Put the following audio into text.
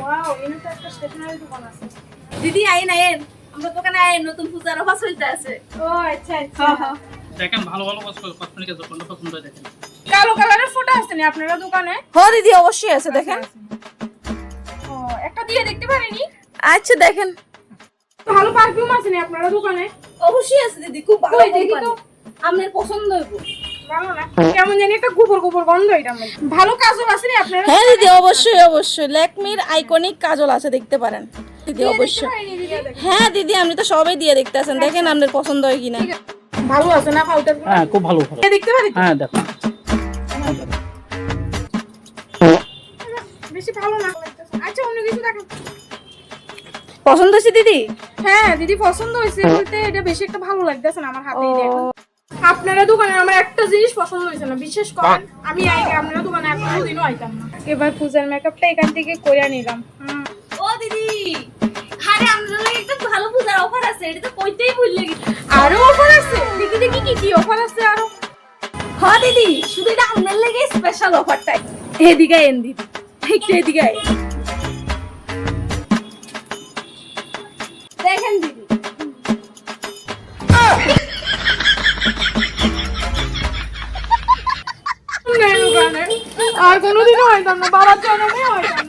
Wow, এখানে তো একটা স্টেশনারি দোকান আছে। দিদি আইন আইন, আমরা দোকানে আইন, নতুন পূজার অফার চলতে আছে। ও আচ্ছা আচ্ছা। দেখেন ভালো ভালো কসমেটিকের দোকানটা পছন্দ হয় দেখেন। কালো কালারের ফটো আছে না আপনারা দোকানে? হ্যাঁ দিদি অবশ্যই আছে, দেখেন। ও একটা দিয়ে দেখতে পারেনি? আচ্ছা দেখেন, ভালো পারফিউম আছে না আপনারা দোকানে? অবশ্যই আছে দিদি, খুব ভালো কই দেখি তো। কোম্পানি, আপনার পছন্দ হইব। ভালো না, কেমন জানি একটা গোবর গোবর গন্ধ এটার মধ্যে। ভালো কাজল আছে না আপনারা? হ্যাঁ দিদি অবশ্যই অবশ্যই, ল্যাকমির আইকনিক কাজল আছে, দেখতে পারেন দিদি অবশ্যই। হ্যাঁ দিদি আপনি তো সবাই দিয়ে দেখতেছেন, দেখেন আপনার পছন্দ হয় কিনা। ভালো আছে না পাউডার? হ্যাঁ খুব ভালো ভালো। দেখতে পারি? হ্যাঁ দেখো। বেশি ভালো না। আচ্ছা অন্য কিছু দেখেন। পছন্দ হয়েছে দিদি? হ্যাঁ দিদি পছন্দ হয়েছে বলতে এটা বেশি একটা ভালো লাগতেছে না আমার হাতেই দেখুন। আপনারা দোকানে আমার একটা জিনিস পছন্দ হয়েছে না, বিশেষ করে আমি আগে আপনারা দোকানে কোনোদিনও আইতাম না। এবার পূজার মেকআপটা এখান থেকে করে নিলাম। ও দিদি, আরে আপনার লাগি একটা ভালো পূজার অফার আছে, এটা তো কইতেই ভুলে গেছি। আরো অফার আছে? দেখি দেখি কি কি অফার আছে আরো। হ্যাঁ দিদি, শুধু এটা আপনার লাগি স্পেশাল অফারটাই। এদিকে এন দিদি, একটু এদিকে আয়। দেখেন দিদি, দোকানে আর কোনোদিনও আইতাম না, বাবার জন্মে আইতাম না।